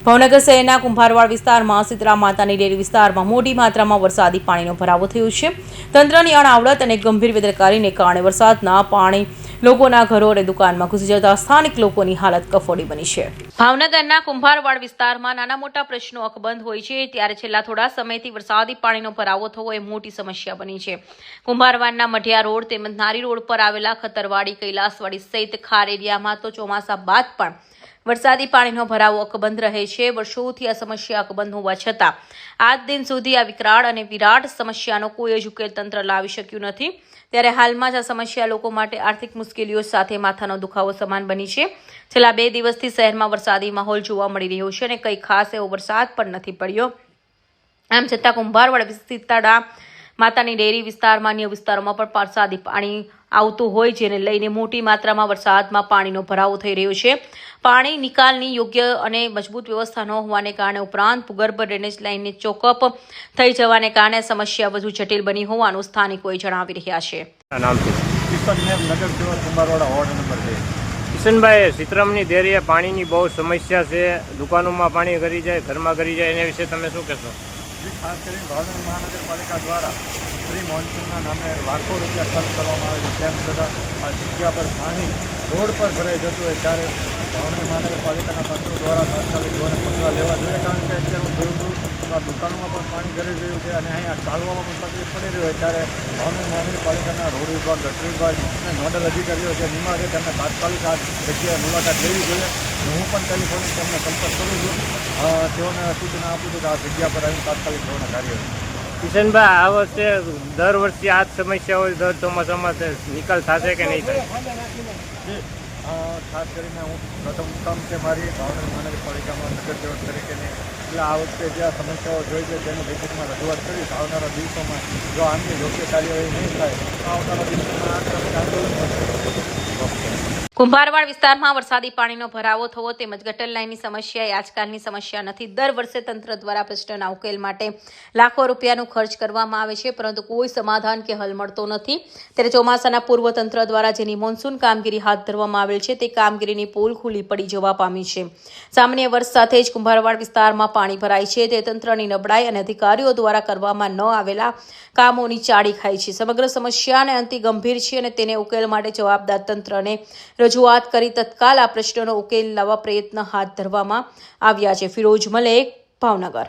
ભાવનગર શહેરના કુંભારવાડ વિસ્તારમાં સીતરા માતાની ડેરી વિસ્તારમાં મોટી માત્રામાં વરસાદી પાણીનો ભરાવો થયો છે। તંત્રની અણાવડત અને ગંભીર બેદરકારીને કારણે વરસાદના પાણી લોકોના ઘરો અને દુકાનમાં ઘૂસી જતા સ્થાનિક લોકોની હાલત કફોડી બની છે। ભાવનગરના કુંભારવાડ વિસ્તારમાં નાના મોટા પ્રશ્નો અકબંધ હોય છે, ત્યારે છેલ્લા થોડા સમયથી વરસાદી પાણીનો ભરાવો થવો એ મોટી સમસ્યા બની છે। કુંભારવાડના મઢિયા રોડ તેમજ નારી રોડ પર આવેલા ખતરવાડી, કૈલાસવાડી સહિત ખાર એરિયામાં તો ચોમાસા બાદ પણ વરસાદી પાણીનો ભરાવો અકબંધ રહે છે। વર્ષોથી આ સમસ્યા અકબંધ હોવા છતાં આજ દિન સુધી આ વિકરાળ અને વિરાટ સમસ્યાનો કોઈ જ ઉકેલ તંત્ર લાવી શક્યું નથી। ત્યારે હાલમાં જ આ સમસ્યા લોકો માટે આર્થિક મુશ્કેલીઓ સાથે માથાનો દુખાવો સમાન બની છે। છેલ્લા 2 દિવસથી શહેરમાં વરસાદી માહોલ જોવા મળી રહ્યો છે અને કંઈ ખાસ એવો વરસાદ પણ નથી પડ્યો। આમ છતાં કુંભારવાડ સીતરા માતાની ડેરી વિસ્તારમાં અન્ય વિસ્તારોમાં પણ વરસાદી પાણી આવતું હોય, જેને લઈને મોટી માત્રામાં વરસાદમાં પાણીનો ભરાવો થઈ રહ્યો છે। પાણી નિકાલની યોગ્ય અને મજબૂત વ્યવસ્થા ન હોવાને કારણે ઉપરાંત ભૂગર્ભ ડ્રેનેજ લાઇનને ચોકઅપ થઈ જવાને કારણે સમસ્યા વધુ જટિલ બની હોવાનું સ્થાનિકોએ જણાવી રહ્યા છે। કિશનભાઈ, સીતરામની ડેરીએ પાણીની બહુ સમસ્યા છે। દુકાનોમાં પાણી ગળી જાય, ઘરમાં ગળી જાય, એના વિશે તમે શું કહેશો? ખાસ કરીને ભાવનગર મહાનગરપાલિકા દ્વારા પ્રી મોન્સૂનના નામે લાખો રૂપિયા ખર્ચ કરવામાં આવે છે, તેમ છતાં આ જગ્યા પર પાણી રોડ પર ભરાઈ જતું હોય ત્યારે ભાવનગર મહાનગરપાલિકાના તંત્ર દ્વારા તાત્કાલિક પગલાં લેવા જોઈએ। કારણ કે અત્યારે હું જોયું છું તો આ દુકાનોમાં પણ પાણી ગળી રહ્યું છે અને અહીંયા ચાલવામાં પણ તકલીફ પડી રહી હોય ત્યારે ભાવનગર મહાનગરપાલિકાના રોડ વિભાગ, ગટર વિભાગ અને નોડલ અધિકારીઓ જે નિમાશે તેમને તાત્કાલિક આ જગ્યાએ મુલાકાત લેવી જોઈએ। હું પણ ટેલિફોનિક તેમને સંપર્ક કરું છું, તેઓને સૂચના આપું છું કે આ જગ્યા પર આવીને તાત્કાલિક તેઓના કાર્ય। કિશનભાઈ, આ વર્ષે દર વર્ષે આ જ સમસ્યા હોય, દર ચોમાસામાં નિકાલ થશે કે નહીં થાય? ખાસ કરીને હું પ્રથમ કામ છે મારી ભાવનગર મહાનગરપાલિકામાં નગરસેવક તરીકેની, એટલે આ વખતે જે આ સમસ્યાઓ જોઈ છે તેની લેખિતમાં રજૂઆત કરીશ। આવનારા દિવસોમાં જો આમની યોગ્ય કાર્યવાહી નહીં થાય તો આવનારા દિવસોમાં આંદોલન થશે। કુંભારવાડ વિસ્તારમાં વરસાદી પાણીનો ભરાવો થવો તેમજ ગટર લાઇનની સમસ્યા એ આજકાલની સમસ્યા નથી। દર વર્ષે તંત્ર દ્વારા પ્રશ્નના ઉકેલ માટે લાખો રૂપિયાનો ખર્ચ કરવામાં આવે છે, પરંતુ કોઈ સમાધાન કે હલ મળતો નથી। ત્યારે ચોમાસાના પૂર્વ તંત્ર દ્વારા જેની મોન્સૂન કામગીરી હાથ ધરવામાં આવેલ છે તે કામગીરીની પોલ ખુલ્લી પડી જવા પામી છે। સામાન્ય વર્ષ સાથે જ કુંભારવાડ વિસ્તારમાં પાણી ભરાય છે તે તંત્રની નબળાઈ અને અધિકારીઓ દ્વારા કરવામાં ન આવેલા કામોની ચાડી ખાય છે। સમગ્ર સમસ્યાને અંતિ ગંભીર છે અને તેને ઉકેલ માટે જવાબદાર તંત્રને રજૂઆત કરી તત્કાલ આ પ્રશ્નનો ઉકેલ લાવવા પ્રયત્ન હાથ ધરવામાં આવ્યા છે। ફિરોઝ મલેક, ભાવનગર।